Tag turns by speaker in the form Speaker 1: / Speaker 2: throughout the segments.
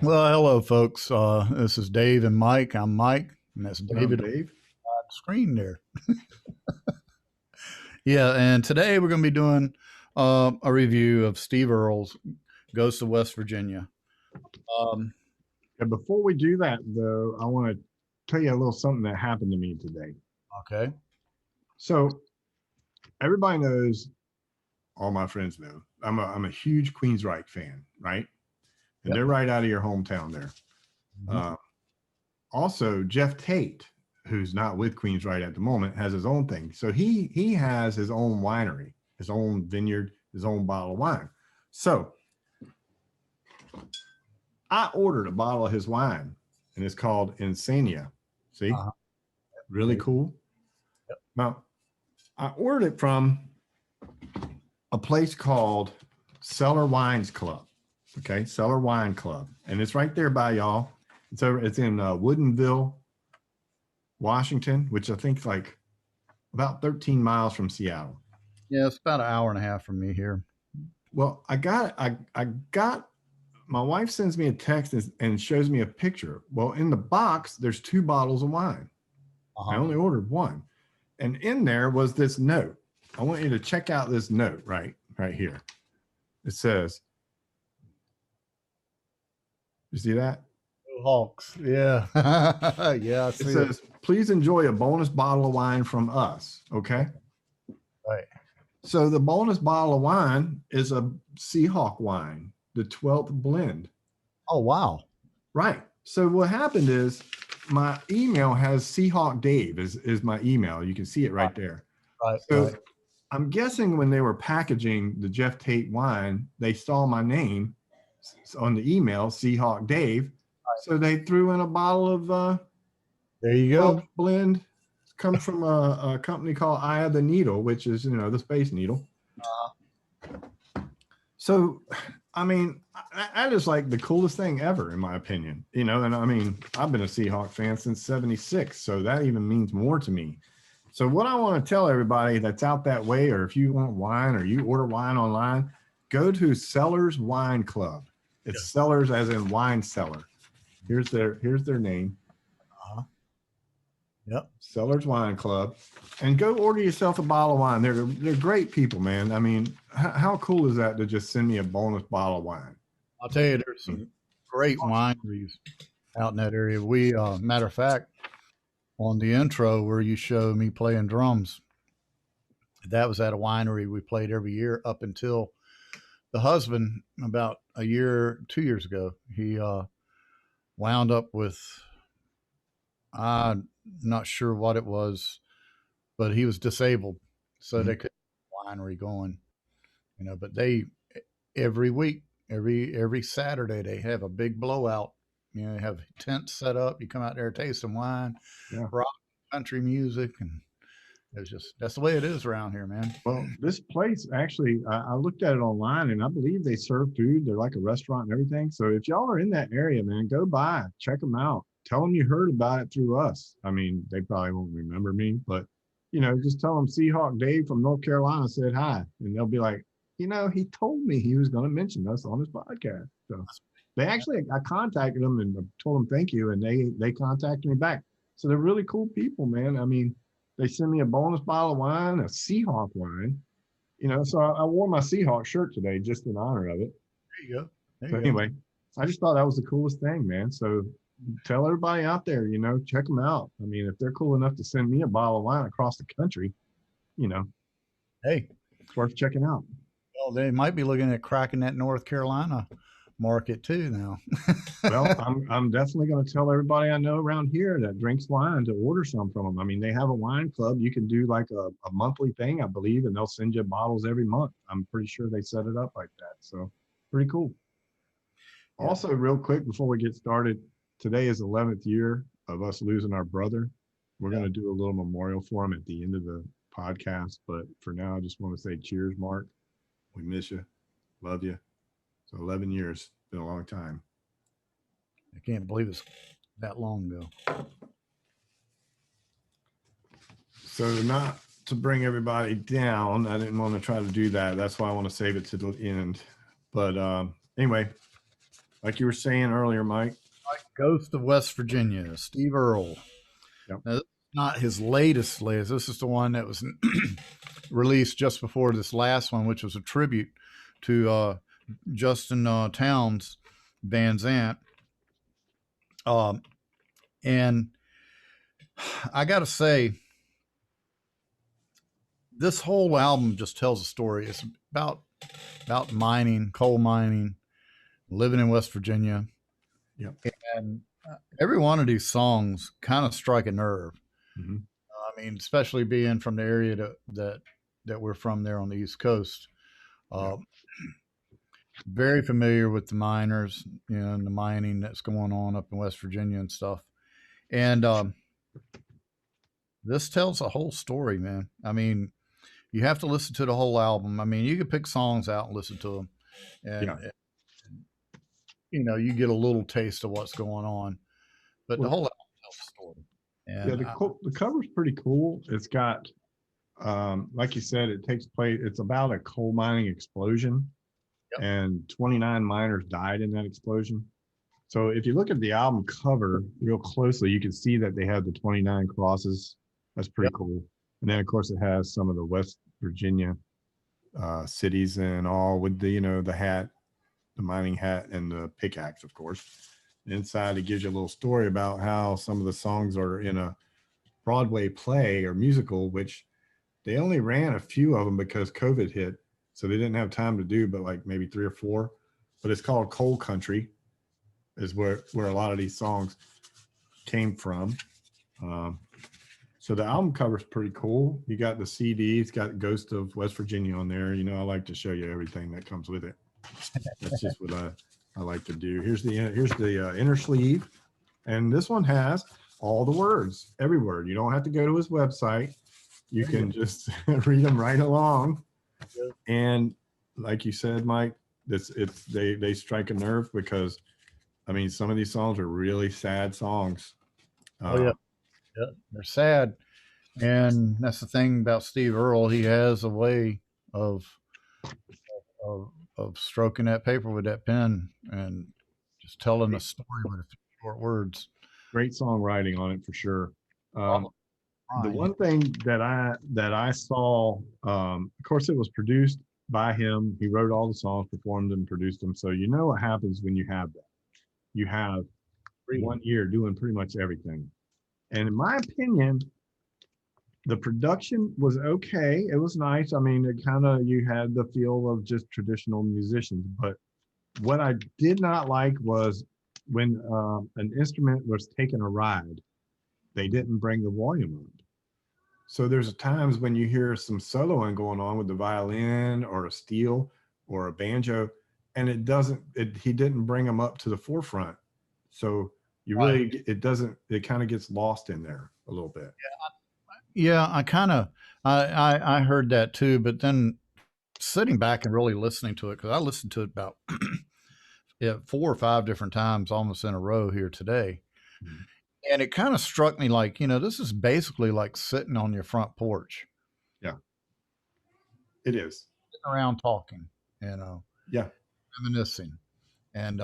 Speaker 1: Well, hello, folks. This is Dave and Mike. I'm Mike, and that's
Speaker 2: I'm
Speaker 1: David on
Speaker 2: Dave.
Speaker 1: the screen there. Yeah, and today we're going to be doing a review of Steve Earle's Ghost of West Virginia. Um,
Speaker 2: And before we do that, though, I want to tell you a little something that happened to me today.
Speaker 1: okay.
Speaker 2: So everybody knows, all my friends know, I'm a huge Queensryche fan, right? And
Speaker 1: Yep.
Speaker 2: they're right out of your hometown there.
Speaker 1: Mhm.
Speaker 2: Also, Jeff Tate, who's not with Queensryche at the moment, has his own thing. So he has his own winery, his own vineyard, his own bottle of wine. So I ordered a bottle of his wine, and it's called Insania. See,
Speaker 1: Uh-huh.
Speaker 2: really
Speaker 1: Okay.
Speaker 2: cool.
Speaker 1: Yep.
Speaker 2: Now, I ordered it from a place called Cellar Wines Club. Okay, Cellar Wine Club, and it's right there by y'all. It's in Woodinville, Washington, which I think is like about 13 miles from Seattle.
Speaker 1: Yeah, it's about an hour and a half from me here.
Speaker 2: Well, I got my wife sends me a text and shows me a picture. Well, in the box, there's 2 bottles of wine. I
Speaker 1: Uh-huh.
Speaker 2: only ordered one, and in there was this note. I want you to check out this note right here. It says, you see that?
Speaker 1: Hawks. Yeah. Yeah, I
Speaker 2: It
Speaker 1: see it.
Speaker 2: says, please enjoy a bonus bottle of wine from us. Okay.
Speaker 1: Right.
Speaker 2: So the bonus bottle of wine is a Seahawk wine, the 12th blend.
Speaker 1: Oh, wow.
Speaker 2: Right. So what happened is my email has Seahawk Dave is my email. You can see it right there.
Speaker 1: Right,
Speaker 2: So
Speaker 1: right.
Speaker 2: I'm guessing when they were packaging the Jeff Tate wine, they saw my name on the email, Seahawk Dave. So they threw in a bottle of
Speaker 1: There you
Speaker 2: 12
Speaker 1: go.
Speaker 2: blend. It's come from a company called Eye of the Needle, which is, the Space Needle. So, I mean, that is like the coolest thing ever, in my opinion. And I mean, I've been a Seahawk fan since '76, so that even means more to me. So, what I want to tell everybody that's out that way, or if you want wine or you order wine online, go to Sellers Wine Club. It's Sellers as in wine cellar. Here's their name.
Speaker 1: Uh-huh. Yep.
Speaker 2: Sellers Wine Club, and go order yourself a bottle of wine. They're great people, man. I mean, how cool is that to just send me a bonus bottle of wine?
Speaker 1: I'll tell you, there's some great wineries out in that area. Matter of fact, on the intro where you show me playing drums, that was at a winery we played every year up until the husband, about a year, 2 years ago, he wound up with, I'm not sure what it was, but he was disabled, so
Speaker 2: Mhm.
Speaker 1: they couldn't get the winery going, But they every week, every Saturday, they have a big blowout. They have tents set up. You come out there, taste some wine,
Speaker 2: Yeah.
Speaker 1: rock, country music, and that's the way it is around here, man.
Speaker 2: Well, this place actually, I looked at it online, and I believe they serve food. They're like a restaurant and everything. So if y'all are in that area, man, go by, check them out. Tell them you heard about it through us. I mean, they probably won't remember me, but just tell them Seahawk Dave from North Carolina said hi, and they'll be like, he told me he was going to mention us on his podcast. So they actually, I contacted them and told them thank you, and they contacted me back. So they're really cool people, man. I mean, they sent me a bonus bottle of wine, a Seahawk wine. So I wore my Seahawk shirt today just in honor of it.
Speaker 1: There you go. There
Speaker 2: So
Speaker 1: you go.
Speaker 2: anyway, I just thought that was the coolest thing, man. So tell everybody out there, check them out. I mean, if they're cool enough to send me a bottle of wine across the country, you know,
Speaker 1: Hey,
Speaker 2: it's worth checking out.
Speaker 1: well, they might be looking at cracking that North Carolina market too now.
Speaker 2: Well, I'm definitely going to tell everybody I know around here that drinks wine to order some from them. I mean, they have a wine club. You can do like a monthly thing, I believe, and they'll send you bottles every month. I'm pretty sure they set it up like that. So pretty cool.
Speaker 1: Yeah.
Speaker 2: Also, real quick before we get started, today is 11th year of us losing our brother. We're going to do a little memorial for him at the end of the podcast. But for now, I just want to say cheers, Mark. We miss you. Love you. So 11 years, been a long time.
Speaker 1: I can't believe it's that long ago.
Speaker 2: So not to bring everybody down, I didn't want to try to do that. That's why I want to save it to the end. But anyway, Like you were saying earlier, Mike.
Speaker 1: Ghost of West Virginia, Steve Earle.
Speaker 2: Yep.
Speaker 1: Now, this is not his latest. This is the one that was released just before this last one, which was a tribute to Justin Townes, Van Zant. And I got to say, this whole album just tells a story. It's about mining, coal mining, living in West Virginia.
Speaker 2: Yep.
Speaker 1: And every one of these songs kind of strike a nerve.
Speaker 2: Mm-hmm.
Speaker 1: I mean, especially being from the area that we're from there on the East Coast. Very familiar with the miners, and the mining that's going on up in West Virginia and stuff. And this tells a whole story, man. I mean, you have to listen to the whole album. I mean, you can pick songs out and listen to them, and you get a little taste of what's going on. But the whole album tells a story. And
Speaker 2: the cover's pretty cool. It's got, like you said, it takes place. It's about a coal mining explosion, and 29 miners died in that explosion. So if you look at the album cover real closely, you can see that they have the 29 crosses. That's pretty cool. And then, of course, it has some of the West Virginia cities and all with the, the hat, the mining hat, and the pickaxe, of course. Inside, it gives you a little story about how some of the songs are in a Broadway play or musical, which they only ran a few of them because COVID hit. So they didn't have time to do, but like maybe 3 or 4. But it's called Coal Country, is where a lot of these songs came from. So the album cover is pretty cool. You got the CD, it's got Ghost of West Virginia on there. I like to show you everything that comes with it. That's just what I like to do. Here's the inner sleeve, and this one has all the words, every word. You don't have to go to his website. You can just read them right along. And like you said, Mike, they strike a nerve because, I mean, some of these songs are really sad songs.
Speaker 1: Yeah, they're sad, and that's the thing about Steve Earle. He has a way of stroking that paper with that pen and just telling a story with a few short words.
Speaker 2: Great songwriting on it for sure. The one thing that I saw, of course, it was produced by him. He wrote all the songs, performed them, produced them. So you know what happens when you have that. You have 1 year doing pretty much everything. And in my opinion, the production was okay. It was nice. I mean, you had the feel of just traditional musicians. But what I did not like was when an instrument was taking a ride, they didn't bring the volume up. So there's times when you hear some soloing going on with the violin or a steel or a banjo, and he didn't bring them up to the forefront. So you really, it kind of gets lost in there a little bit.
Speaker 1: Yeah, I heard that too, but then sitting back and really listening to it, because I listened to it about 4 or 5 different times almost in a row here today. Mm-hmm. And it kind of struck me like, this is basically like sitting on your front porch.
Speaker 2: Yeah, it is.
Speaker 1: Sitting around talking,
Speaker 2: Yeah.
Speaker 1: Reminiscing. And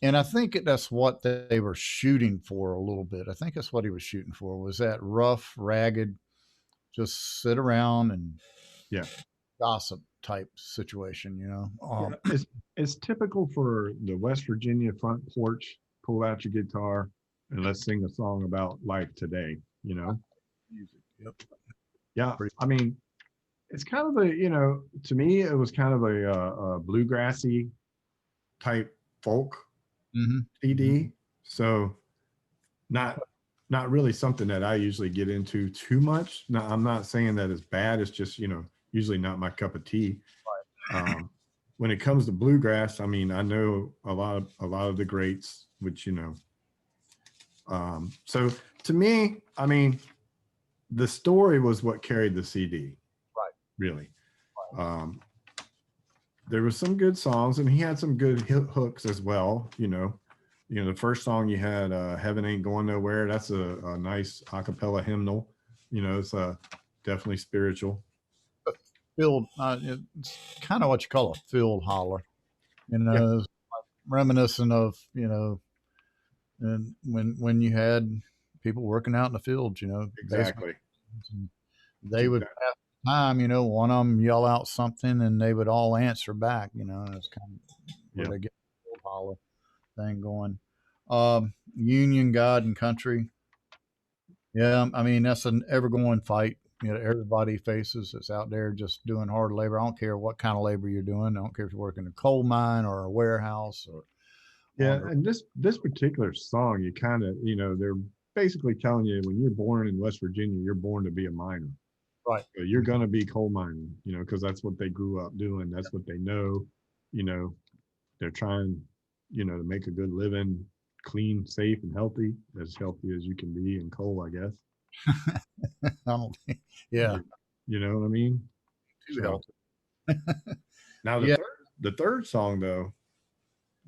Speaker 1: and I think that's what they were shooting for a little bit. I think that's what he was shooting for, was that rough, ragged, just sit around and gossip type situation,
Speaker 2: It's typical for the West Virginia front porch. Pull out your guitar and let's sing a song about life today,
Speaker 1: Music. Yep.
Speaker 2: Yeah. I mean, it's kind of to me, it was kind of a bluegrassy type folk CD. So not really something that I usually get into too much. Now, I'm not saying that it's bad. It's just, usually not my cup of tea. Right. When it comes to bluegrass, I mean, I know a lot of the greats, which, so to me, I mean, the story was what carried the CD.
Speaker 1: Right.
Speaker 2: Really. Right. There was some good songs, and he had some good hooks as well. The first song you had, Heaven Ain't Going Nowhere. That's a nice a cappella hymnal. It's definitely spiritual.
Speaker 1: Field, it's kind of what you call a field holler. reminiscent of, and when you had people working out in the fields, basement,
Speaker 2: Exactly.
Speaker 1: and
Speaker 2: That's
Speaker 1: they would
Speaker 2: exact-
Speaker 1: half the time, one of them yell out something and they would all answer back, and it's kind of where
Speaker 2: Yeah.
Speaker 1: they get the field holler thing going. Union, God, and country. Yeah, I mean that's an ever going fight. Everybody faces that's out there just doing hard labor. I don't care what kind of labor you're doing. I don't care if you're working in a coal mine or a warehouse or
Speaker 2: Yeah.
Speaker 1: on the
Speaker 2: And this particular song, you kind of, they're basically telling you when you're born in West Virginia, you're born to be a miner.
Speaker 1: right.
Speaker 2: So you're gonna be coal mining, because that's what they grew up doing. That's what they know. You know, they're trying, to make a good living, clean, safe, and as healthy as you can be in coal, I guess.
Speaker 1: I don't think, yeah,
Speaker 2: You, you know what I mean?
Speaker 1: too
Speaker 2: So
Speaker 1: healthy.
Speaker 2: now
Speaker 1: Yeah,
Speaker 2: the third song though,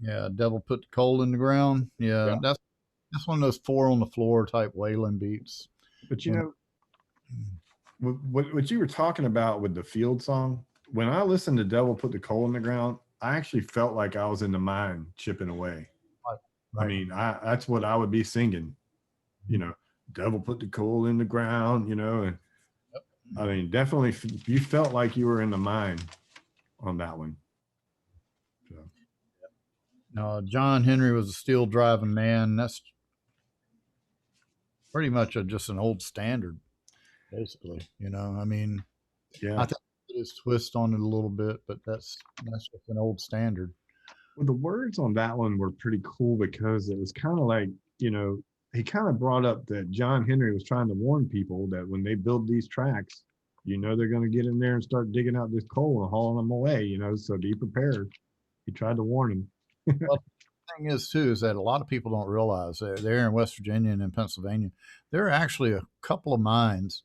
Speaker 1: yeah. Devil put the coal in the ground. Yeah,
Speaker 2: yeah.
Speaker 1: that's one of those four on the floor type wailing beats.
Speaker 2: But
Speaker 1: You know,
Speaker 2: what you were talking about with the field song, when I listened to Devil Put the Coal in the Ground, I actually felt like I was in the mine chipping away.
Speaker 1: right,
Speaker 2: I
Speaker 1: right.
Speaker 2: mean, that's what I would be singing, you know, Devil put the coal in the ground, and I mean, definitely you felt like you were in the mine on that one. So,
Speaker 1: John Henry was a steel driving man. That's pretty much just an old standard, basically. I mean, I
Speaker 2: yeah.
Speaker 1: think it is twist on it a little bit, but that's just an old standard.
Speaker 2: Well, the words on that one were pretty cool because it was kind of like, he kind of brought up that John Henry was trying to warn people that when they build these tracks, they're going to get in there and start digging out this coal and hauling them away, so be prepared. He tried to warn him.
Speaker 1: Well, the thing is too is that a lot of people don't realize that they're in West Virginia and in Pennsylvania. There are actually a couple of mines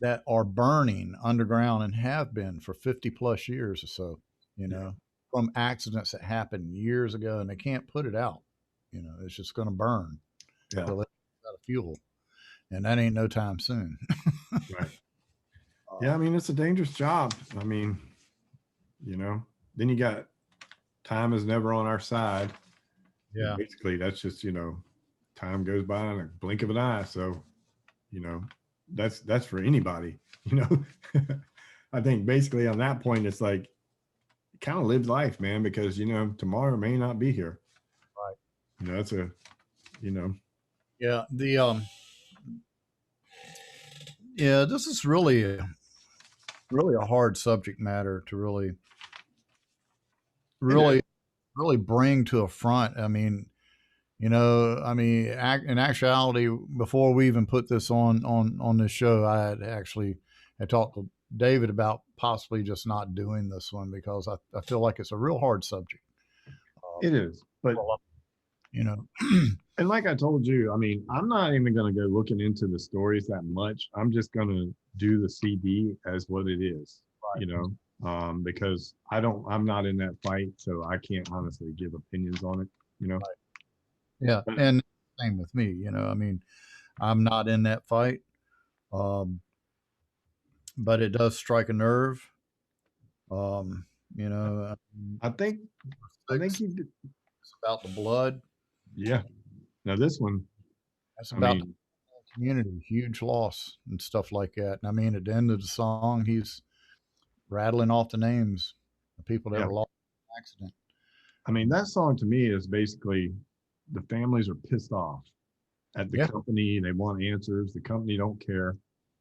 Speaker 1: that are burning underground and have been for 50 plus years or so, you
Speaker 2: Yeah.
Speaker 1: know, from accidents that happened years ago, and they can't put it out. It's just going to burn
Speaker 2: Yeah.
Speaker 1: till it's out of fuel, and that ain't no time soon.
Speaker 2: Right. Yeah. I mean, it's a dangerous job. I mean, then you got time is never on our side. And
Speaker 1: Yeah.
Speaker 2: basically, that's just, time goes by in a blink of an eye. So, you know, that's for anybody, I think basically on that point, it's like kind of live life, man, because, tomorrow may not be here.
Speaker 1: Right.
Speaker 2: That's you know,
Speaker 1: Yeah. Yeah, this is really a hard subject matter to
Speaker 2: it is.
Speaker 1: really, really bring to a front. In actuality, before we even put this on this show, had talked to David about possibly just not doing this one because I feel like it's a real hard subject.
Speaker 2: It is. But,
Speaker 1: Well, you know,
Speaker 2: and like I told you, I mean, I'm not even going to go looking into the stories that much. I'm just going to do the CD as what it is, because I'm not in that fight. So I can't honestly give opinions on it, you know.
Speaker 1: yeah,
Speaker 2: But
Speaker 1: and same with me. I'm not in that fight, um, but it does strike a nerve. Um, you know,
Speaker 2: I think, I think
Speaker 1: six,
Speaker 2: he did.
Speaker 1: it's about the blood.
Speaker 2: Yeah. Now this one,
Speaker 1: It's
Speaker 2: I
Speaker 1: about the
Speaker 2: mean,
Speaker 1: community, huge loss and stuff like that. And I mean, at the end of the song, he's rattling off the names of people that
Speaker 2: yeah.
Speaker 1: were lost in the accident.
Speaker 2: I mean, that song to me is basically the families are pissed off at the
Speaker 1: Yeah,
Speaker 2: company. They want answers. The company don't care.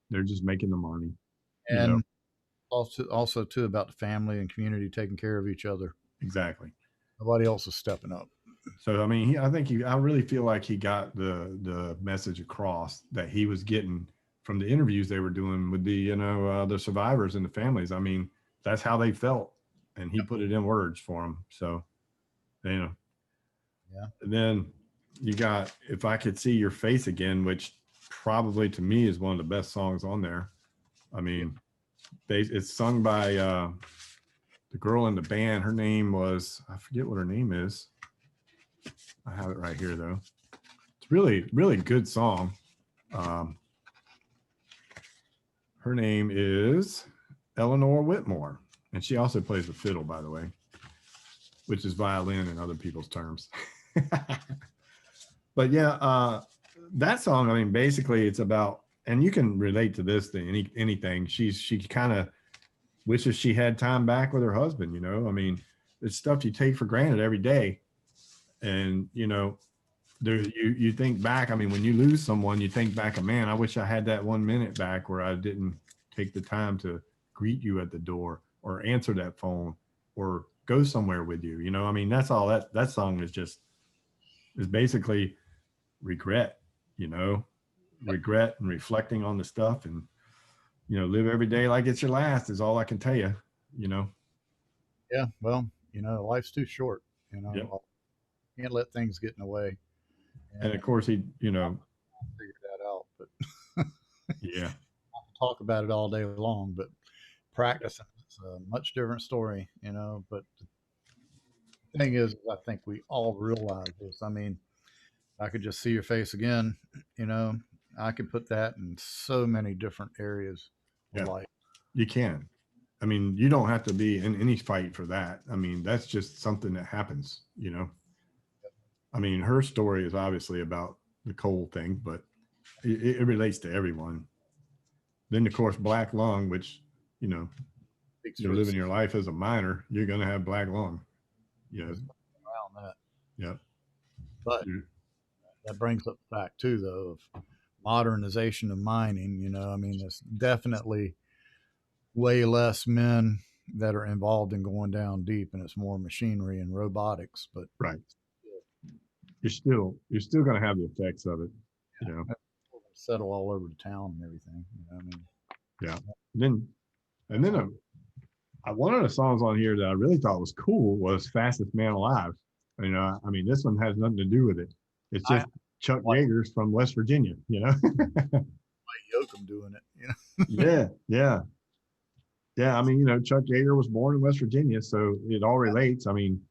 Speaker 2: They're just making the money, you know.
Speaker 1: and also too about the family and community taking care of each other.
Speaker 2: Exactly.
Speaker 1: Nobody else is stepping up.
Speaker 2: So I mean, I really feel like he got the message across that he was getting from the interviews they were doing with the survivors and the families. I mean, that's how they felt, and he put it in words for them. So, you know,
Speaker 1: Yeah,
Speaker 2: and then you got "If I Could See Your Face Again," which probably to me is one of the best songs on there. I mean, it's sung by the girl in the band. Her name was, I forget what her name is. I have it right here though. It's really, really good song. Um, her name is Eleanor Whitmore, and she also plays the fiddle, by the way. which is violin in other people's terms. But yeah, that song, I mean, basically it's about, and you can relate to this thing, anything. She kind of wishes she had time back with her husband, you know. I mean, it's stuff you take for granted every day. And, you know, there you think back, I mean, when you lose someone, you think back, man, I wish I had that 1 minute back where I didn't take the time to greet you at the door or answer that phone or go somewhere with you. You know, I mean, that's all that song is basically regret, you know, regret and reflecting on the stuff, and, you know, live every day like it's your last is all I can tell you, you know.
Speaker 1: Yeah, well, life's too short.
Speaker 2: Yep.
Speaker 1: Can't let things get in the way.
Speaker 2: And
Speaker 1: And
Speaker 2: of course he, you
Speaker 1: I
Speaker 2: know,
Speaker 1: figured that out, but
Speaker 2: yeah,
Speaker 1: talk about it all day long. But practicing is a much different story. But the thing is, I think we all realize this. I mean, I could just see your face again. You know, I could put that in so many different areas of
Speaker 2: yeah,
Speaker 1: life.
Speaker 2: you can. I mean, you don't have to be in any fight for that. I mean, that's just something that happens, you know. I mean, her story is obviously about the coal thing, but it relates to everyone. Then, of course, black lung, which, you know,
Speaker 1: Speaks
Speaker 2: you're
Speaker 1: for
Speaker 2: living
Speaker 1: itself.
Speaker 2: your life as a miner, you're going to have black lung. You know,
Speaker 1: There's nothing around that.
Speaker 2: yeah.
Speaker 1: But that brings up the fact too, though, of modernization of mining. I mean, it's definitely way less men that are involved in going down deep, and it's more machinery and robotics. But
Speaker 2: Right. You're still going to have the effects of it, you know.
Speaker 1: settle all over the town and everything. I mean,
Speaker 2: Yeah. And then one of the songs on here that I really thought was cool was "Fastest Man Alive." You know, I mean, this one has nothing to do with it. It's
Speaker 1: I
Speaker 2: just Chuck
Speaker 1: like
Speaker 2: Yeager's from West Virginia. You know.
Speaker 1: Yoakum doing it.
Speaker 2: Yeah, yeah, yeah. I mean, you know, Chuck Yeager was born in West Virginia, so it all relates. I mean,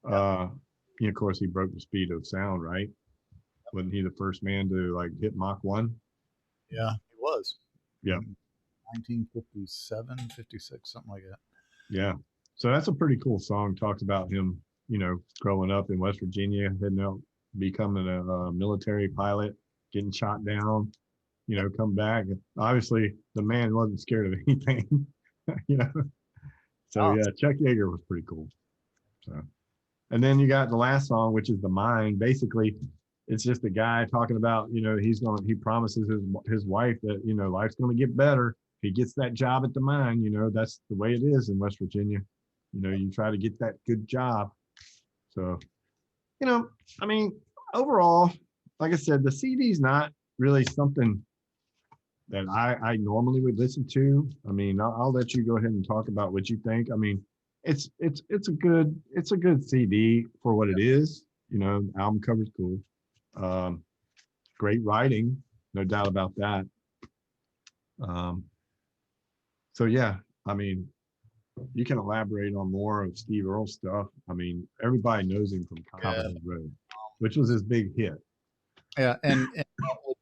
Speaker 1: Yeah,
Speaker 2: uh, of course, he broke the speed of sound, right? Wasn't he the first man to like hit Mach 1?
Speaker 1: yeah, he was
Speaker 2: Yeah,
Speaker 1: in 1957, 56, something like that.
Speaker 2: yeah. So that's a pretty cool song. Talks about him, you know, growing up in West Virginia, heading out, becoming a military pilot, getting shot down, you know, come back. Obviously, the man wasn't scared of anything, you know. So
Speaker 1: Oh,
Speaker 2: yeah, Chuck Yeager was pretty cool. So, and then you got the last song, which is "The Mind." Basically, it's just a guy talking about, you know, he promises his wife that, you know, life's going to get better if he gets that job at the mine. You know, that's the way it is in West Virginia. You know, you try to get that good job. So, you know, I mean, overall, like I said, the CD's not really something that I normally would listen to. I mean, I'll let you go ahead and talk about what you think. I mean, it's a good CD for what it is. You know, the album cover's cool. Um, Great writing, no doubt about that. Um, so yeah, I mean, you can elaborate on more of Steve Earle stuff. I mean, everybody knows him from Top of
Speaker 1: yeah,
Speaker 2: the Road, which was his big hit.
Speaker 1: yeah, and that really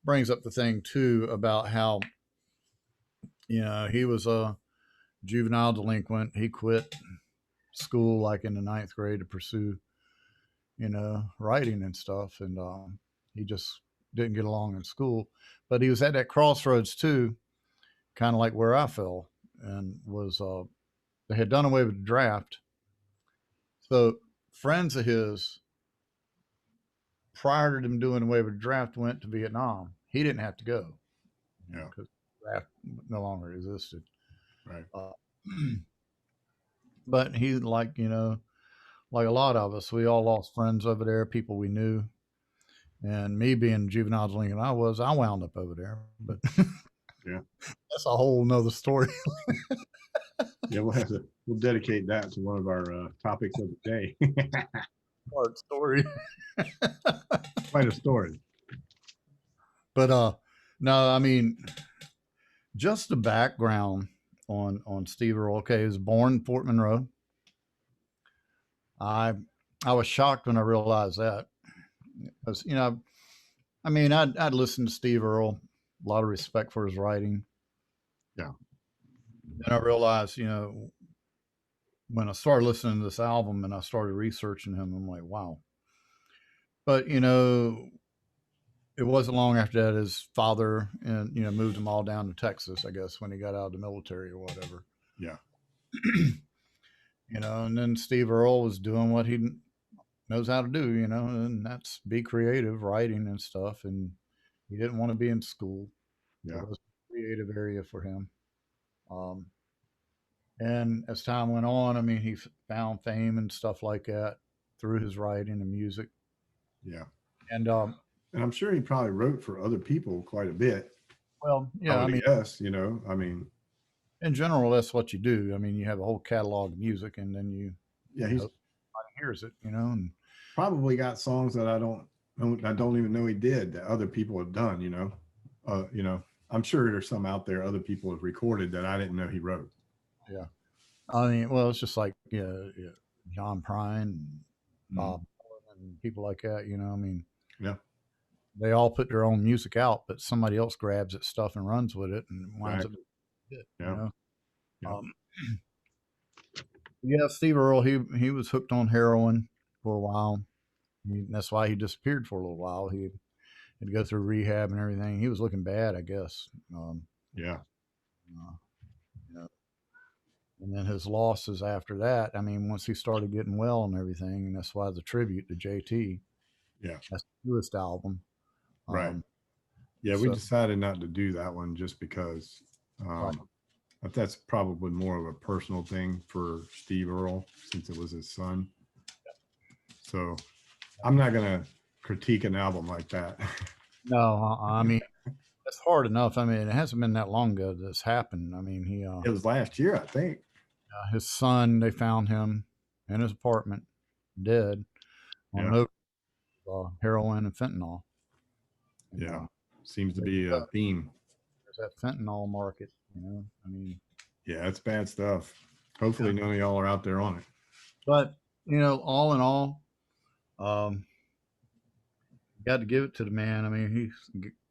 Speaker 1: brings up the thing too about how he was a juvenile delinquent. He quit school like in the ninth grade to pursue writing and stuff, and he just didn't get along in school. But he was at that crossroads too, kind of like where I fell, and was they had done away with the draft. So friends of his, prior to them doing away with the draft, went to Vietnam. He didn't have to go,
Speaker 2: Yeah,
Speaker 1: because the draft no longer existed.
Speaker 2: right.
Speaker 1: Uh, but he, like a lot of us, we all lost friends over there, people we knew. And me being juvenile delinquent, I wound up over there. But
Speaker 2: Yeah,
Speaker 1: that's a whole nother story.
Speaker 2: yeah. We'll dedicate that to one of our topics of the day.
Speaker 1: Part story.
Speaker 2: Quite a story.
Speaker 1: But no, I mean, just the background on Steve Earle. Okay, he was born in Fort Monroe. I I was shocked when I realized that. Because, I mean, I'd listened to Steve Earle, a lot of respect for his writing.
Speaker 2: Yeah,
Speaker 1: And I realized, when I started listening to this album and I started researching him, I'm like, wow. But you know, it wasn't long after that his father and moved them all down to Texas, I guess, when he got out of the military or whatever.
Speaker 2: Yeah.
Speaker 1: And then Steve Earle was doing what he knows how to do, and that's be creative, writing and stuff. And he didn't want to be in school. It
Speaker 2: Yeah.
Speaker 1: was a creative area for him. Um, and as time went on, I mean, he found fame and stuff like that through his writing and music.
Speaker 2: Yeah.
Speaker 1: And
Speaker 2: And I'm sure he probably wrote for other people quite a bit.
Speaker 1: well,
Speaker 2: I
Speaker 1: yeah, I
Speaker 2: would
Speaker 1: mean,
Speaker 2: guess, I mean,
Speaker 1: in general, that's what you do. I mean, you have a whole catalog of music, and then
Speaker 2: yeah,
Speaker 1: you
Speaker 2: he's
Speaker 1: hope somebody hears it, and
Speaker 2: probably got songs that I don't even know he did that other people have done, I'm sure there's some out there other people have recorded that I didn't know he wrote.
Speaker 1: yeah. I mean, well, it's just like yeah, John Prine, and
Speaker 2: Mhm.
Speaker 1: Bob Dylan and people like that. I mean,
Speaker 2: Yeah.
Speaker 1: they all put their own music out, but somebody else grabs it stuff and runs with it and winds
Speaker 2: Right.
Speaker 1: up a hit.
Speaker 2: Yeah. Yeah.
Speaker 1: Um, yeah, Steve Earle, he was hooked on heroin for a while. That's why he disappeared for a little while. He had to go through rehab and everything. He was looking bad, I guess.
Speaker 2: Yeah.
Speaker 1: Uh, you know, and then his losses after that. I mean, once he started getting well and everything, and that's why the tribute to JT.
Speaker 2: Yeah.
Speaker 1: That's the newest album.
Speaker 2: Right.
Speaker 1: Um,
Speaker 2: Yeah. We
Speaker 1: so
Speaker 2: decided not to do that one just because
Speaker 1: right,
Speaker 2: but that's probably more of a personal thing for Steve Earle since it was his son. So I'm not going to critique an album like that.
Speaker 1: no, I mean it's hard enough. I mean, it hasn't been that long ago this happened. I mean,
Speaker 2: It was last year, I think.
Speaker 1: his son, they found him in his apartment, dead on
Speaker 2: Yeah.
Speaker 1: an heroin and fentanyl. And
Speaker 2: Yeah. Seems to
Speaker 1: there's,
Speaker 2: be a theme.
Speaker 1: there's that fentanyl market. I mean,
Speaker 2: Yeah, it's bad stuff. Hopefully,
Speaker 1: yeah.
Speaker 2: none of y'all are out there on it.
Speaker 1: But all in all, um, got to give it to the man. I mean,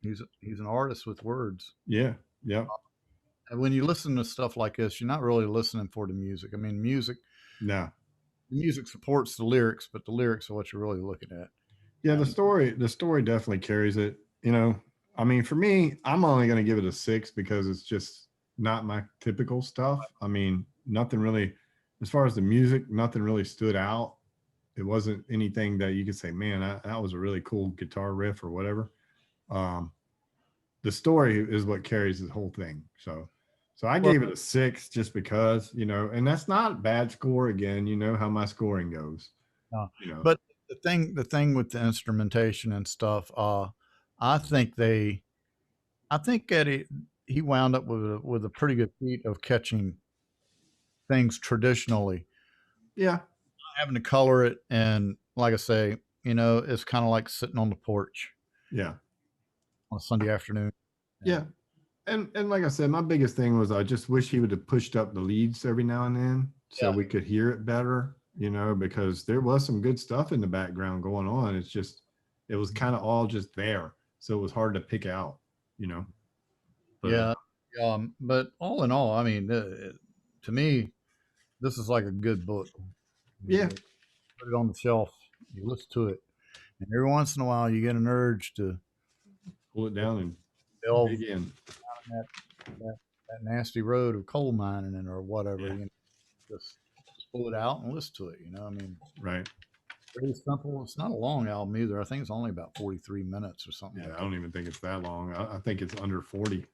Speaker 1: he's an artist with words.
Speaker 2: Yeah. Yeah.
Speaker 1: And when you listen to stuff like this, you're not really listening for the music. I mean,
Speaker 2: No.
Speaker 1: the music supports the lyrics, but the lyrics are what you're really looking at.
Speaker 2: Yeah.
Speaker 1: And
Speaker 2: The story definitely carries it. I mean, for me, I'm only going to give it a 6 because it's just not my typical stuff. I mean, nothing really, as far as the music, nothing really stood out. It wasn't anything that you could say, man, that was a really cool guitar riff or whatever. Um, the story is what carries the whole thing. So I
Speaker 1: well,
Speaker 2: gave it a 6 just because, and that's not a bad score. Again, you know how my scoring goes,
Speaker 1: no.
Speaker 2: you know.
Speaker 1: But the thing with the instrumentation and stuff, I think I think that he wound up with a pretty good feat of catching things traditionally,
Speaker 2: Yeah.
Speaker 1: having to color it, and like I say, it's kind of like sitting on the porch
Speaker 2: Yeah.
Speaker 1: on a Sunday afternoon.
Speaker 2: Yeah. And like I said, my biggest thing was I just wish he would have pushed up the leads every now and then so
Speaker 1: Yeah,
Speaker 2: we could hear it better, because there was some good stuff in the background going on. It's just it was kind of all just there. So it was hard to pick out, you know. But
Speaker 1: yeah. But all in all, I mean, to me, this is like a good book.
Speaker 2: yeah,
Speaker 1: You put it on the shelf, you listen to it, and every once in a while, you get an urge to
Speaker 2: pull it down and
Speaker 1: delve
Speaker 2: dig in.
Speaker 1: down that nasty road of coal mining and or whatever.
Speaker 2: Yeah.
Speaker 1: Just pull it out and listen to it. I mean,
Speaker 2: Right.
Speaker 1: pretty simple. It's not a long album either. I think it's only about 43 minutes or something
Speaker 2: Yeah.
Speaker 1: like
Speaker 2: I
Speaker 1: that.
Speaker 2: don't even think it's that long. I think it's under 40.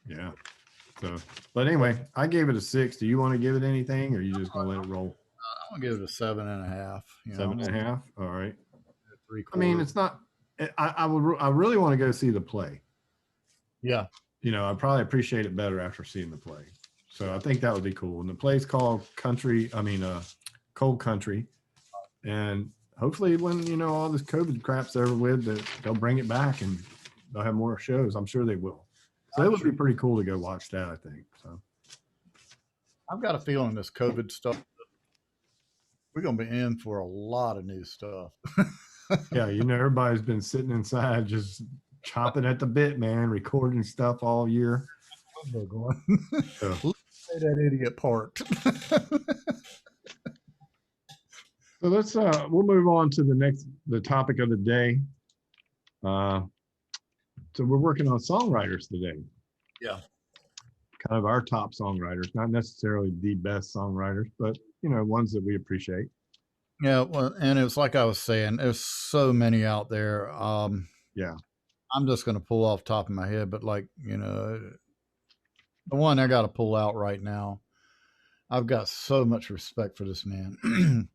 Speaker 2: Yeah. So, but anyway, I gave it a 6. Do you want to give it anything or are you just going to let it roll?
Speaker 1: I'm gonna give it a 7.5.
Speaker 2: Seven
Speaker 1: I'm
Speaker 2: and
Speaker 1: gonna
Speaker 2: a half. All right.
Speaker 1: give it three
Speaker 2: I mean,
Speaker 1: quarters.
Speaker 2: it's not, I really want to go see the play.
Speaker 1: Yeah,
Speaker 2: I probably appreciate it better after seeing the play. So I think that would be cool. And the play's called Cold Country. And hopefully when, all this COVID crap's over with, that they'll bring it back and they'll have more shows. I'm sure they will. So it
Speaker 1: I'm
Speaker 2: would
Speaker 1: sure.
Speaker 2: be pretty cool to go watch that, I think. So
Speaker 1: I've got a feeling this COVID stuff. We're gonna be in for a lot of new stuff.
Speaker 2: yeah, everybody's been sitting inside just chopping at the bit, man, recording stuff all year.
Speaker 1: Going.
Speaker 2: So
Speaker 1: Say that idiot part.
Speaker 2: So let's we'll move on to the topic of the day. Uh, so we're working on songwriters today,
Speaker 1: Yeah.
Speaker 2: kind of our top songwriters, not necessarily the best songwriters, but ones that we appreciate.
Speaker 1: Yeah, well, and it's like I was saying, there's so many out there.
Speaker 2: Yeah,
Speaker 1: I'm just going to pull off top of my head, but the one I got to pull out right now, I've got so much respect for this man.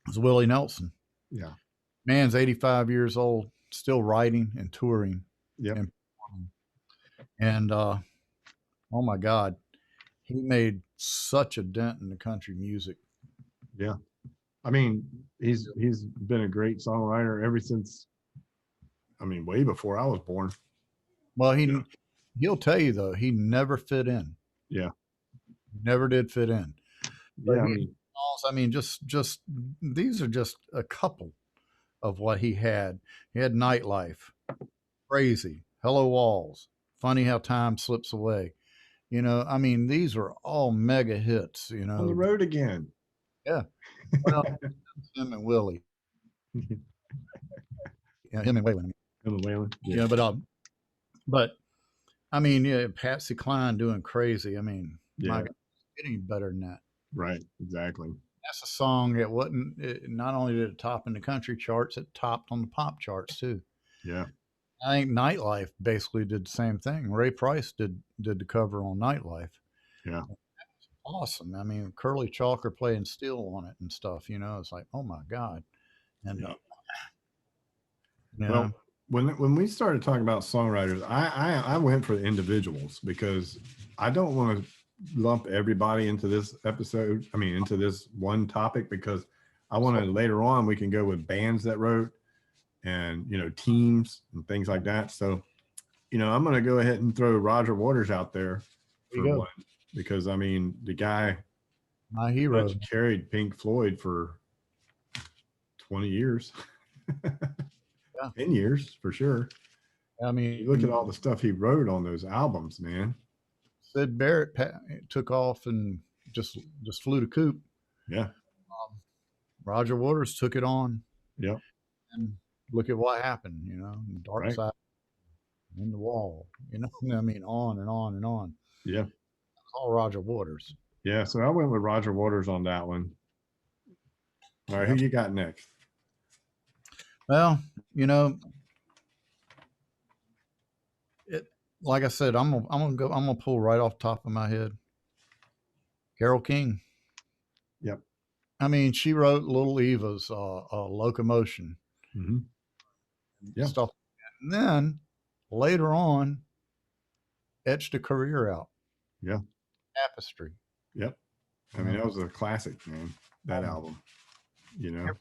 Speaker 1: It's Willie Nelson.
Speaker 2: yeah,
Speaker 1: Man's 85 years old, still writing and touring
Speaker 2: yep,
Speaker 1: and performing. And oh my God, he made such a dent in the country music.
Speaker 2: yeah. I mean, he's been a great songwriter ever since. I mean, way before I was born.
Speaker 1: Well,
Speaker 2: Yeah,
Speaker 1: he'll tell you though, he never fit in.
Speaker 2: yeah,
Speaker 1: Never did fit in. But
Speaker 2: yeah. I
Speaker 1: he
Speaker 2: mean,
Speaker 1: I mean, just these are just a couple of what he had. He had Nightlife, Crazy, Hello Walls, Funny How Time Slips Away. I mean, these were all mega hits.
Speaker 2: on the road again.
Speaker 1: Yeah. Well, him and Willie, yeah, him and Waylon.
Speaker 2: On the Whalen. Yeah,
Speaker 1: Yeah, but I mean, yeah, Patsy Cline doing Crazy. I mean, my
Speaker 2: yeah.
Speaker 1: God, getting better than that.
Speaker 2: Right. Exactly.
Speaker 1: That's a song that wasn't. Not only did it top in the country charts, it topped on the pop charts too.
Speaker 2: Yeah.
Speaker 1: I think Nightlife basically did the same thing. Ray Price did the cover on Nightlife.
Speaker 2: Yeah.
Speaker 1: Awesome. I mean, Curly Chalker playing steel on it and stuff. It's like, oh my God. And
Speaker 2: Yeah.
Speaker 1: you
Speaker 2: Well,
Speaker 1: know,
Speaker 2: when we started talking about songwriters, I went for the individuals because I don't want to lump everybody into this episode. I mean, into this one topic because I want to later on we can go with bands that wrote and teams and things like that. So I'm going to go ahead and throw Roger Waters out there
Speaker 1: there
Speaker 2: for
Speaker 1: you go.
Speaker 2: one because I mean the guy
Speaker 1: My hero.
Speaker 2: much carried Pink Floyd for 20 years.
Speaker 1: Yeah.
Speaker 2: 10 years for sure.
Speaker 1: I mean,
Speaker 2: You look at all the stuff he wrote on those albums, man.
Speaker 1: Sid Barrett took off and just flew the coop.
Speaker 2: Yeah.
Speaker 1: Roger Waters took it on,
Speaker 2: Yep.
Speaker 1: and look at what happened. Dark
Speaker 2: Right.
Speaker 1: Side in the Wall. I mean, on and on and on.
Speaker 2: Yeah.
Speaker 1: It's all Roger Waters.
Speaker 2: Yeah. So I went with Roger Waters on that one. All right. Who you got next?
Speaker 1: Well, it like I said, I'm gonna pull right off the top of my head. Carole King.
Speaker 2: Yep.
Speaker 1: I mean, she wrote Little Eva's Locomotion.
Speaker 2: Mm-hmm. Yeah.
Speaker 1: Stuff. And then later on, etched a career out.
Speaker 2: Yeah.
Speaker 1: Tapestry.
Speaker 2: Yep. I mean, that was a classic, man. That album.
Speaker 1: Put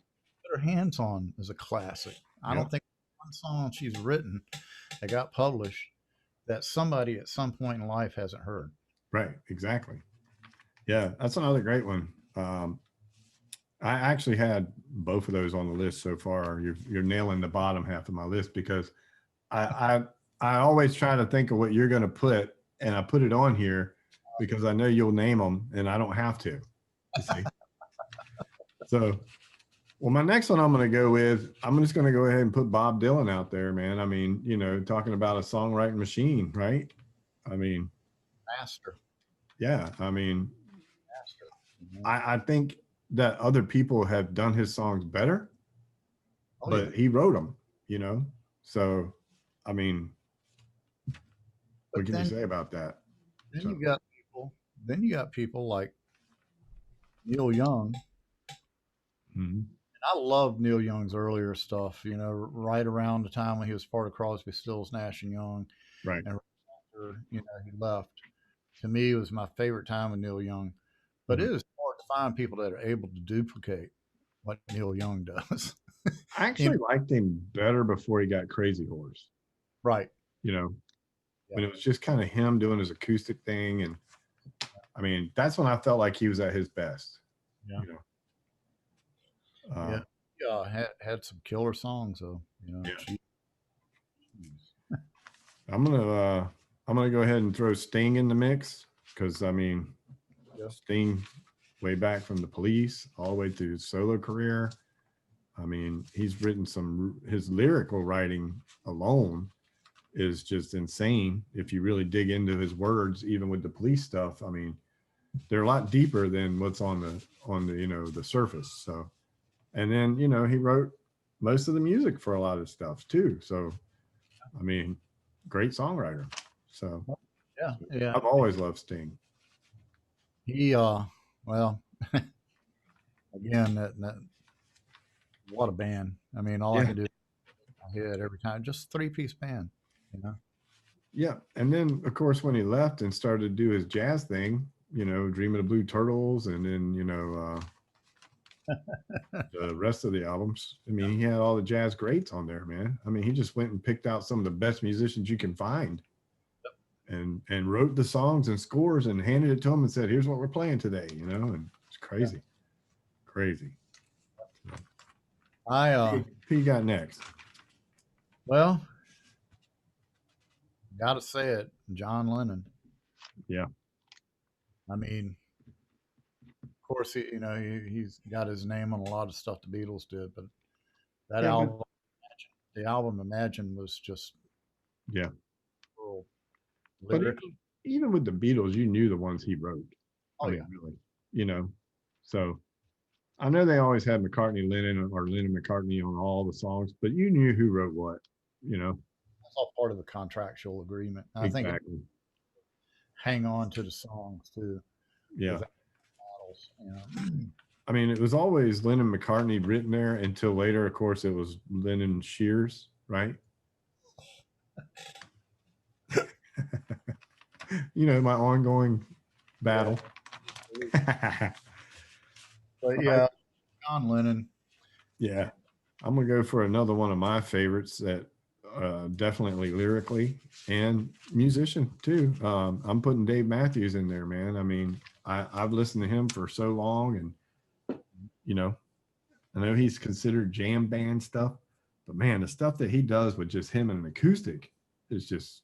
Speaker 1: her hands on is a classic. I don't think one song she's written that got published that somebody at some point in life hasn't heard.
Speaker 2: Right. Exactly. Yeah, that's another great one. I actually had both of those on the list so far. You're nailing the bottom half of my list because I always try to think of what you're going to put, and I put it on here because I know you'll name them, and I don't have to. You see? So, well, my next one I'm going to go with, I'm just going to go ahead and put Bob Dylan out there, man. I mean, talking about a songwriting machine, right? I mean,
Speaker 1: Master.
Speaker 2: yeah. I mean,
Speaker 1: Master.
Speaker 2: I think that other people have done his songs better, but he wrote them, So, I mean, what can you say about that?
Speaker 1: Then you got people like Neil Young.
Speaker 2: Mm-hmm.
Speaker 1: I love Neil Young's earlier stuff, right around the time when he was part of Crosby, Stills, Nash and Young.
Speaker 2: Right.
Speaker 1: And after, he left. To me, it was my favorite time with Neil Young. But it is hard to find people that are able to duplicate what Neil Young does.
Speaker 2: I actually liked him better before he got Crazy Horse.
Speaker 1: Right.
Speaker 2: When it was just kind of him doing his acoustic thing. And I mean, that's when I felt like he was at his best.
Speaker 1: Yeah. Had some killer songs though.
Speaker 2: Yeah. I'm gonna go ahead and throw Sting in the mix because I mean,
Speaker 1: Yeah.
Speaker 2: Sting, way back from the Police all the way through his solo career. I mean, he's written his lyrical writing alone is just insane. If you really dig into his words, even with the Police stuff, I mean, they're a lot deeper than what's on the the surface. So, and then he wrote most of the music for a lot of stuff too. So, I mean, great songwriter. So,
Speaker 1: Yeah, yeah.
Speaker 2: I've always loved Sting.
Speaker 1: He well, again, that what a band. I mean, all I
Speaker 2: Yeah,
Speaker 1: can do is my head every time. Just 3-piece band, you know.
Speaker 2: yeah. And then, of course, when he left and started to do his jazz thing, Dreaming of Blue Turtles, and then the rest of the albums. I mean, he had all the jazz greats on there, man. I mean, he just went and picked out some of the best musicians you can find, and wrote the songs and scores and handed it to them and said, "Here's what we're playing today," and it's
Speaker 1: Yeah.
Speaker 2: crazy, crazy.
Speaker 1: I
Speaker 2: Who you got next?
Speaker 1: well, gotta say it, John Lennon.
Speaker 2: Yeah,
Speaker 1: I mean, of course, he's got his name on a lot of stuff the Beatles did, but that
Speaker 2: yeah, but
Speaker 1: album, the album Imagine, was just
Speaker 2: yeah,
Speaker 1: cool.
Speaker 2: but
Speaker 1: Lyric.
Speaker 2: even with the Beatles, you knew the ones he wrote. I
Speaker 1: Oh
Speaker 2: mean,
Speaker 1: yeah,
Speaker 2: really, you know. So I know they always had McCartney, Lennon, or Lennon McCartney on all the songs, but you knew who wrote what. You know
Speaker 1: that's all part of the contractual agreement. I think it
Speaker 2: exactly.
Speaker 1: hang on to the songs too,
Speaker 2: Yeah.
Speaker 1: without battles.
Speaker 2: I mean, it was always Lennon McCartney written there until later. Of course, it was Lennon Shears, right? My ongoing battle.
Speaker 1: Yeah. But yeah, John Lennon.
Speaker 2: Yeah, I'm gonna go for another one of my favorites that definitely lyrically and musician too. I'm putting Dave Matthews in there, man. I mean, I've listened to him for so long, and you know, I know he's considered jam band stuff, but man, the stuff that he does with just him and an acoustic is just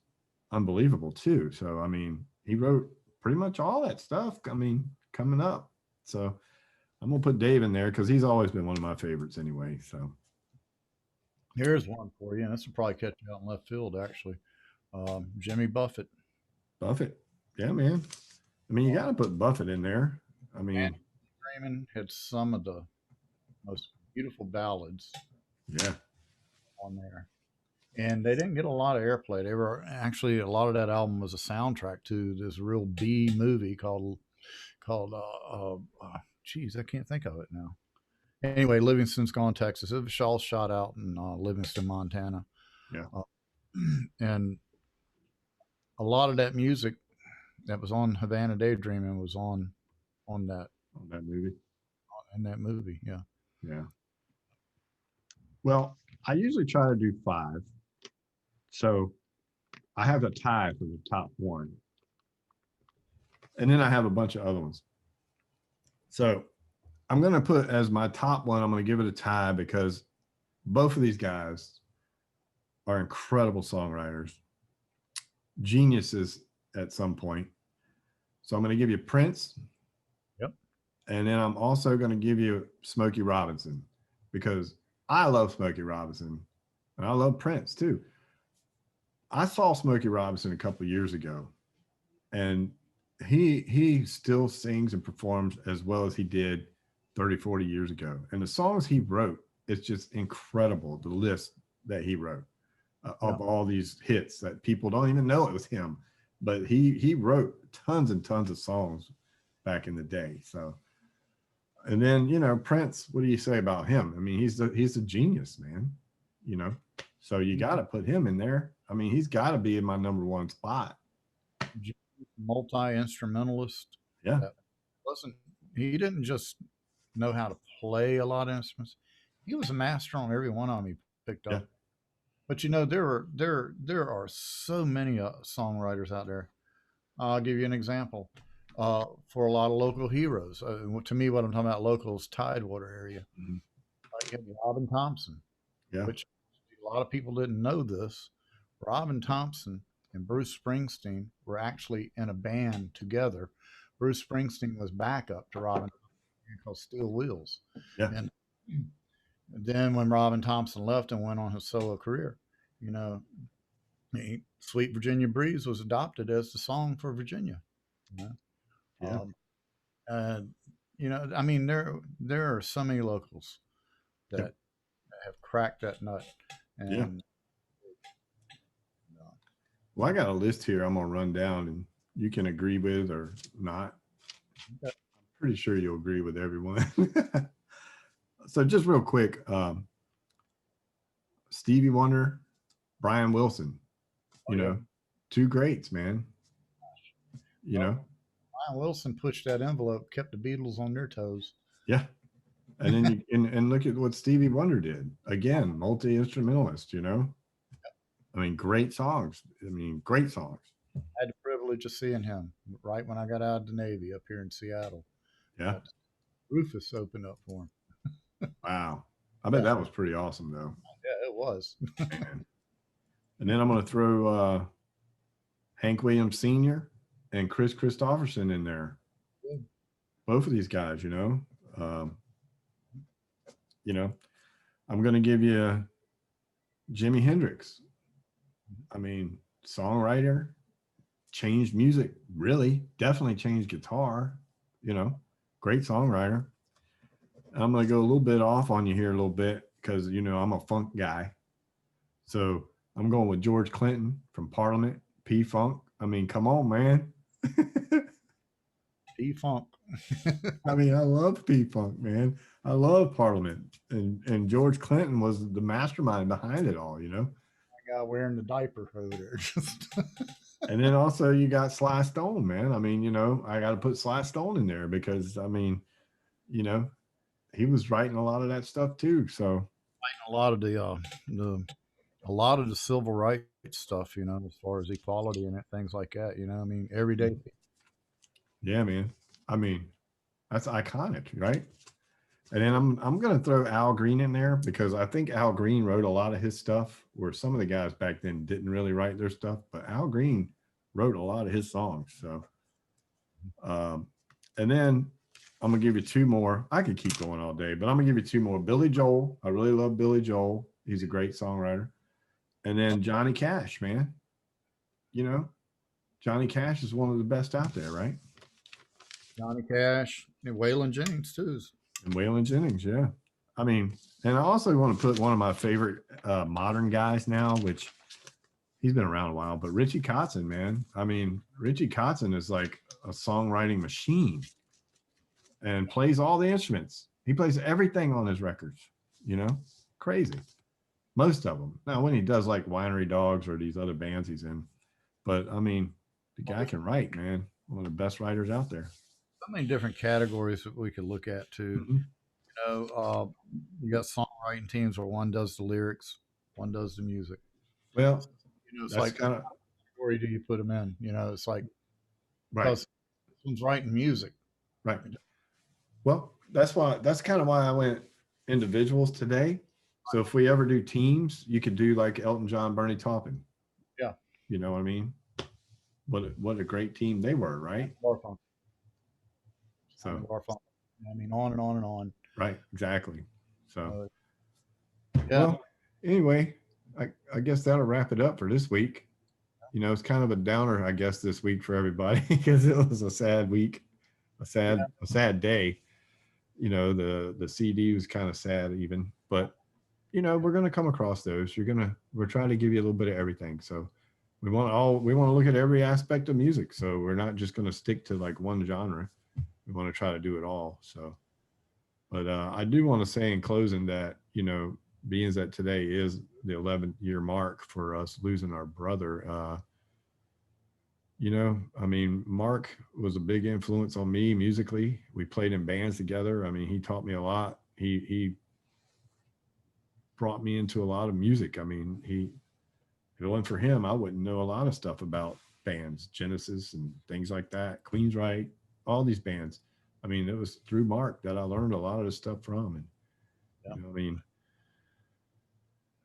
Speaker 2: unbelievable too. So I mean, he wrote pretty much all that stuff. I mean, coming up. So I'm gonna put Dave in there because he's always been one of my favorites anyway. So
Speaker 1: Here's one for you, and this will probably catch you out in left field, actually. Jimmy Buffett.
Speaker 2: Buffett, yeah, man. I mean, you
Speaker 1: Uh,
Speaker 2: got to put Buffett in there. I
Speaker 1: and
Speaker 2: mean,
Speaker 1: Freeman had some of the most beautiful ballads
Speaker 2: yeah,
Speaker 1: on there. And they didn't get a lot of airplay. They were actually, a lot of that album was a soundtrack to this real B movie called geez, I can't think of it now. Anyway, Livingston's Gone, Texas. It was all shot out in Livingston, Montana.
Speaker 2: yeah,
Speaker 1: Uh, and a lot of that music that was on Havana Daydreaming was on that
Speaker 2: on that movie.
Speaker 1: in that movie. Yeah.
Speaker 2: Yeah. Well, I usually try to do five. So I have a tie for the top one. And then I have a bunch of other ones. So I'm going to put as my top one, I'm going to give it a tie because both of these guys are incredible songwriters, geniuses at some point. So I'm going to give you Prince.
Speaker 1: Yep.
Speaker 2: And then I'm also going to give you Smokey Robinson because I love Smokey Robinson and I love Prince too. I saw Smokey Robinson a couple of years ago, and he still sings and performs as well as he did 30, 40 years ago. And the songs he wrote, it's just incredible, the list that he wrote of all these hits that people don't even know it was him. But he wrote tons and tons of songs back in the day. So, and then Prince, what do you say about him? I mean, he's a genius, man. So you got to put him in there. I mean, he's got to be in my number one spot.
Speaker 1: Multi instrumentalist.
Speaker 2: Yeah.
Speaker 1: That wasn't he didn't just know how to play a lot of instruments. He was a master on every one of them he picked
Speaker 2: Yeah.
Speaker 1: up. But there are so many songwriters out there. I'll give you an example. For a lot of local heroes, to me, what I'm talking about local is Tidewater area.
Speaker 2: Mhm.
Speaker 1: You have Robin Thompson,
Speaker 2: Yeah.
Speaker 1: which a lot of people didn't know this. Robin Thompson and Bruce Springsteen were actually in a band together. Bruce Springsteen was backup to Robin called Steel Wheels.
Speaker 2: Yeah.
Speaker 1: And then when Robin Thompson left and went on his solo career, you know, Sweet Virginia Breeze was adopted as the song for Virginia. You know?
Speaker 2: Yeah.
Speaker 1: Uh, I mean, there are so many locals
Speaker 2: Yep.
Speaker 1: that have cracked that nut,
Speaker 2: Yeah.
Speaker 1: and
Speaker 2: Well, I got a list here I'm gonna run down, and you can agree with or not.
Speaker 1: uh,
Speaker 2: I'm pretty sure you'll agree with everyone. So just real quick, Stevie Wonder, Brian Wilson,
Speaker 1: oh
Speaker 2: you
Speaker 1: yeah,
Speaker 2: know, two greats, man. You
Speaker 1: well,
Speaker 2: know,
Speaker 1: Brian Wilson pushed that envelope, kept the Beatles on their toes.
Speaker 2: yeah. And then you and look at what Stevie Wonder did. Again, multi instrumentalist. You know, I mean, great songs. I mean, great songs.
Speaker 1: I had the privilege of seeing him right when I got out of the Navy up here in Seattle.
Speaker 2: Yeah.
Speaker 1: Rufus opened up for him.
Speaker 2: Wow. I bet
Speaker 1: Yeah,
Speaker 2: that was pretty awesome, though.
Speaker 1: yeah, it was.
Speaker 2: Man. And then I'm going to throw Hank Williams Sr. and Chris Christopherson in there. Both of these guys, um, you know, I'm going to give you Jimi Hendrix. I mean, songwriter, changed music, really, definitely changed guitar, great songwriter. I'm going to go a little bit off on you here a little bit because, I'm a funk guy. So I'm going with George Clinton from Parliament, P Funk. I mean, come on, man.
Speaker 1: P Funk.
Speaker 2: I mean, I love P Funk, man. I love Parliament. And George Clinton was the mastermind behind it all,
Speaker 1: Guy wearing the diaper over there.
Speaker 2: And then also you got Sly Stone, man. I mean, I got to put Sly Stone in there because, I mean, he was writing a lot of that stuff too. So
Speaker 1: a lot of the a lot of the civil rights stuff, as far as equality and things like that. I mean, everyday.
Speaker 2: yeah, man. I mean, that's iconic, right? And then I'm gonna throw Al Green in there because I think Al Green wrote a lot of his stuff where some of the guys back then didn't really write their stuff, but Al Green wrote a lot of his songs. So, and then I'm gonna give you two more. I could keep going all day, but I'm gonna give you two more. Billy Joel. I really love Billy Joel. He's a great songwriter. And then Johnny Cash, man. Johnny Cash is one of the best out there, right?
Speaker 1: Johnny Cash and Waylon Jennings too.
Speaker 2: And Waylon Jennings, yeah. I mean, and I also want to put one of my favorite modern guys now, which he's been around a while, but Richie Kotzen, man. I mean, Richie Kotzen is like a songwriting machine and plays all the instruments. He plays everything on his records, crazy. Most of them. Now, when he does like Winery Dogs or these other bands he's in, but I mean, the guy can write, man. One of the best writers out there.
Speaker 1: So many different categories that we could look at too.
Speaker 2: Mm-hmm.
Speaker 1: You got songwriting teams where one does the lyrics, one does the music.
Speaker 2: Well,
Speaker 1: It's
Speaker 2: that's
Speaker 1: like,
Speaker 2: kind of
Speaker 1: where do you put them in? It's like,
Speaker 2: right.
Speaker 1: because this one's writing music.
Speaker 2: Right. Well, that's kind of why I went individuals today. So if we ever do teams, you could do like Elton John, Bernie Taupin.
Speaker 1: Yeah.
Speaker 2: You know what I mean? What a great team they were, right? So
Speaker 1: I mean, on and on and on.
Speaker 2: Right, exactly. So
Speaker 1: yeah.
Speaker 2: Well, anyway, I guess that'll wrap it up for this week. It's kind of a downer, I guess, this week for everybody because it was a sad week, a sad day. The CD was kind of sad even, but we're going to come across those. We're trying to give you a little bit of everything. So we want to look at every aspect of music. So we're not just going to stick to like one genre. We want to try to do it all. So, but I do want to say in closing that, being that today is the 11th year mark for us losing our brother, I mean, Mark was a big influence on me musically. We played in bands together. I mean, he taught me a lot. He brought me into a lot of music. I mean, if it wasn't for him, I wouldn't know a lot of stuff about bands, Genesis and things like that, Queensryche, all these bands. I mean, it was through Mark that I learned a lot of this stuff from. And I mean,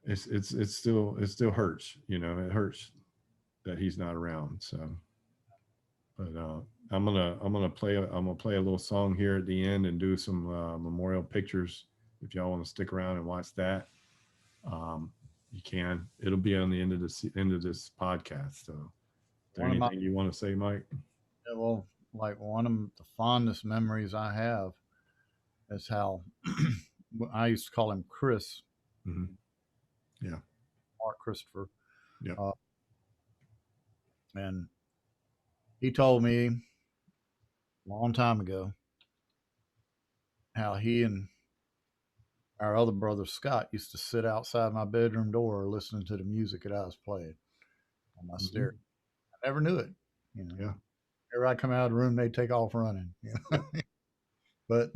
Speaker 2: it still hurts, it hurts. that he's not around. So, but I'm gonna play a little song here at the end and do some memorial pictures. If y'all want to stick around and watch that, you can. It'll be on the end of this podcast. So, is there
Speaker 1: One of my,
Speaker 2: anything you want to say, Mike?
Speaker 1: yeah, well, like one of the fondest memories I have is how I used to call him Chris,
Speaker 2: Hmm. Yeah.
Speaker 1: Mark Christopher,
Speaker 2: Yeah.
Speaker 1: uh, and he told me a long time ago how he and our other brother Scott used to sit outside my bedroom door listening to the music that I was playing on my stereo.
Speaker 2: Hmm.
Speaker 1: I never knew it, you know.
Speaker 2: Yeah.
Speaker 1: Whenever I come out of the room, they take off running. You know?
Speaker 2: Yep.
Speaker 1: But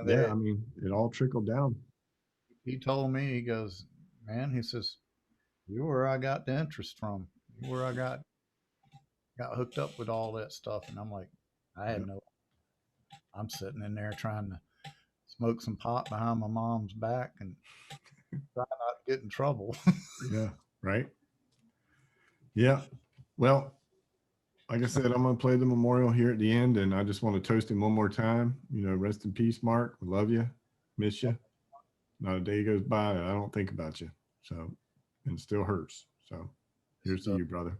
Speaker 2: Yeah. I mean, it all trickled down.
Speaker 1: he told me, he goes, man, he says, you're where I got the interest from. You're where I got hooked up with all that stuff. And I'm like, I
Speaker 2: Yeah.
Speaker 1: had no, I'm sitting in there trying to smoke some pot behind my mom's back and try not to get in trouble.
Speaker 2: Yeah. Right. Yeah. Well, like I said, I'm going to play the memorial here at the end, and I just want to toast him one more time. You know, rest in peace, Mark. We love you, miss you. Not a day goes by that I don't think about you. So, and it still hurts. So, here's to
Speaker 1: So
Speaker 2: you, brother.